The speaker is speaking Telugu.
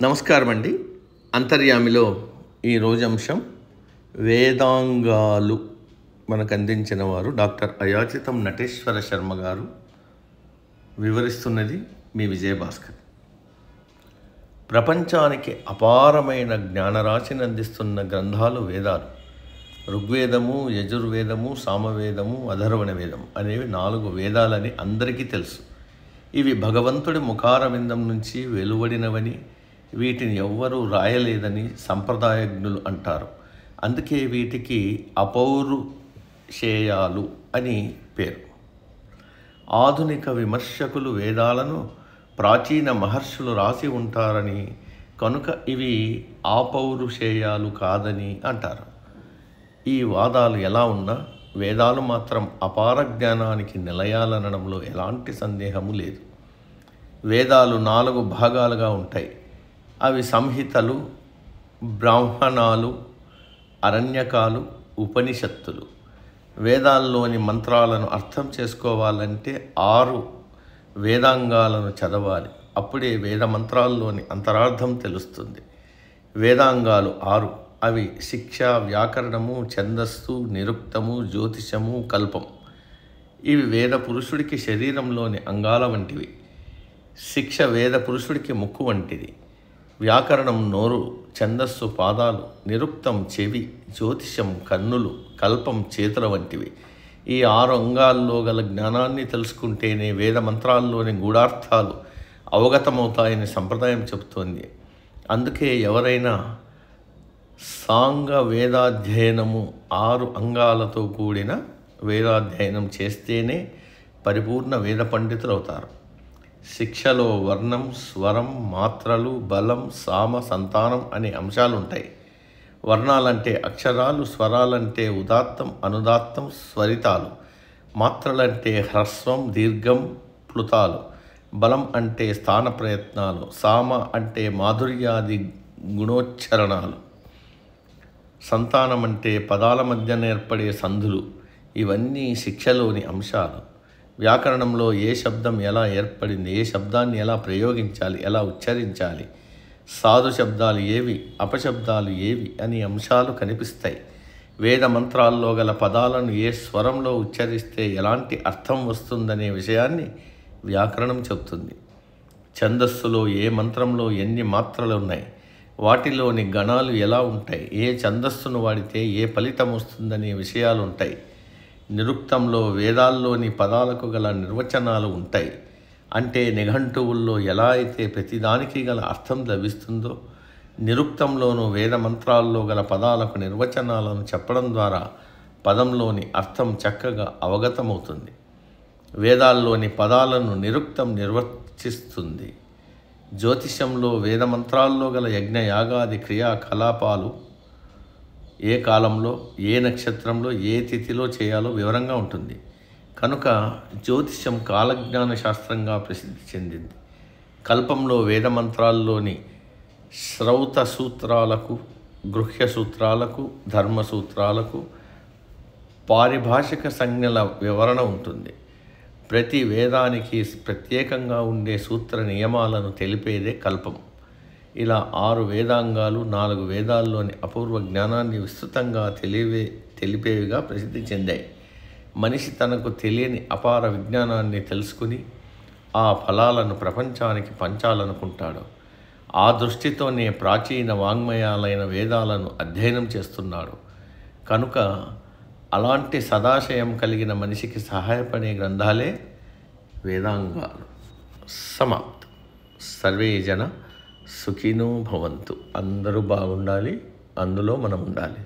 నమస్కారం అండి. అంతర్యామిలో ఈరోజు అంశం వేదాంగాలు మనకు అందించిన వారు డాక్టర్ అయాచితం నటేశ్వర శర్మ గారు. వివరిస్తున్నది మీ విజయభాస్కర్. ప్రపంచానికి అపారమైన జ్ఞానరాశిని అందిస్తున్న గ్రంథాలు వేదాలు. ఋగ్వేదము, యజుర్వేదము, సామవేదము, అధర్వణ వేదం అనేవి 4 వేదాలని అందరికీ తెలుసు. ఇవి భగవంతుడి ముఖారవిందం నుంచి వెలువడినవని, వీటిని ఎవ్వరూ రాయలేదని సంప్రదాయజ్ఞులు అంటారు. అందుకే వీటికి అపౌరుషేయాలు అని పేరు. ఆధునిక విమర్శకులు వేదాలను ప్రాచీన మహర్షులు రాసి ఉంటారని, కనుక ఇవి అపౌరుషేయాలు కాదని అంటారు. ఈ వాదాలు ఎలా ఉన్నా వేదాలు మాత్రం అపార జ్ఞానానికి నిలయాలనడంలో ఎలాంటి సందేహము లేదు. వేదాలు 4 భాగాలుగా ఉంటాయి. అవి సంహితలు, బ్రాహ్మణాలు, అరణ్యకాలు, ఉపనిషత్తులు. వేదాల్లోని మంత్రాలను అర్థం చేసుకోవాలంటే 6 వేదాంగాలను చదవాలి. అప్పుడే వేద మంత్రాల్లోని అంతరార్థం తెలుస్తుంది. వేదాంగాలు 6. అవి శిక్ష, వ్యాకరణము, ఛందస్సు, నిరుక్తము, జ్యోతిషము, కల్పం. ఇవి వేద పురుషుడికి శరీరంలోని అంగాల వంటివి. శిక్ష వేద పురుషుడికి ముక్కు వంటిది. వ్యాకరణం నోరు, ఛందస్సు పాదాలు, నిరుక్తం చెవి, జ్యోతిషం కన్నులు, కల్పం చేతుల వంటివి. ఈ 6 అంగాల్లో గల జ్ఞానాన్ని తెలుసుకుంటేనే వేద మంత్రాల్లోని గూఢార్థాలు అవగతమవుతాయని సంప్రదాయం చెబుతోంది. అందుకే ఎవరైనా సాంగ వేదాధ్యయనము 6 అంగాలతో కూడిన వేదాధ్యయనం చేస్తేనే పరిపూర్ణ వేద పండితులు అవుతారు. శిక్షలో వర్ణం, స్వరం, మాత్రలు, బలం, సామ, సంతానం అనే అంశాలు ఉంటాయి. వర్ణాలంటే అక్షరాలు, స్వరాలంటే ఉదాత్తం, అనుదాత్తం, స్వరితాలు, మాత్రలంటే హ్రస్వం, దీర్ఘం, ప్లుతాలు, బలం అంటే స్థాన ప్రయత్నాలు, సామ అంటే మాధుర్యాది గుణోచ్చరణాలు, సంతానం అంటే పదాల మధ్య ఏర్పడే సంధులు. ఇవన్నీ శిక్షలోని అంశాలు. వ్యాకరణంలో ఏ శబ్దం ఎలా ఏర్పడింది, ఏ శబ్దాన్ని ఎలా ప్రయోగించాలి, ఎలా ఉచ్చరించాలి, సాధు శబ్దాలు ఏవి, అపశబ్దాలు ఏవి అని అంశాలు కనిపిస్తాయి. వేద మంత్రాల్లో గల పదాలను ఏ స్వరంలో ఉచ్చరిస్తే ఎలాంటి అర్థం వస్తుందనే విషయాన్ని వ్యాకరణం చెబుతుంది. ఛందస్సులో ఏ మంత్రంలో ఎన్ని మాత్రలు ఉన్నాయి, వాటిలోని గణాలు ఎలా ఉంటాయి, ఏ ఛందస్సును వాడితే ఏ ఫలితం వస్తుందనే విషయాలు ఉంటాయి. నిరుక్తంలో వేదాల్లోని పదాలకు గల నిర్వచనాలు ఉంటాయి. అంటే నిఘంటువుల్లో ఎలా అయితే ప్రతిదానికి గల అర్థం లభిస్తుందో, నిరుక్తంలోనూ వేద మంత్రాల్లో గల పదాలకు నిర్వచనాలను చెప్పడం ద్వారా పదంలోని అర్థం చక్కగా అవగతమవుతుంది. వేదాల్లోని పదాలను నిరుక్తం నిర్వచిస్తుంది. జ్యోతిషంలో వేద మంత్రాల్లో గల యజ్ఞ యాగాది క్రియాకలాపాలు ఏ కాలంలో, ఏ నక్షత్రంలో, ఏ తిథిలో చేయాలో వివరంగా ఉంటుంది. కనుక జ్యోతిషం కాలజ్ఞాన శాస్త్రంగా ప్రసిద్ధి చెందింది. కల్పంలో వేద మంత్రాల్లోని శ్రౌత సూత్రాలకు, గృహ్య సూత్రాలకు, ధర్మసూత్రాలకు పారిభాషిక సంజ్ఞల వివరణ ఉంటుంది. ప్రతి వేదానికి ప్రత్యేకంగా ఉండే సూత్ర నియమాలను తెలిపేదే కల్పం. ఇలా 6 వేదాంగాలు 4 వేదాల్లోని అపూర్వ జ్ఞానాన్ని విస్తృతంగా తెలిపేవిగా ప్రసిద్ధి చెందాయి. మనిషి తనకు తెలియని అపార విజ్ఞానాన్ని తెలుసుకుని ఆ ఫలాలను ప్రపంచానికి పంచాలనుకుంటాడు. ఆ దృష్టితోనే ప్రాచీన వాంగ్మయాలైన వేదాలను అధ్యయనం చేస్తున్నాడు. కనుక అలాంటి సదాశయం కలిగిన మనిషికి సహాయపడే గ్రంథాలే వేదాంగాలు. సమాప్తం. సర్వే జన సుఖినో భవంతు. అందరూ బాగుండాలి, అందులో మనం ఉండాలి.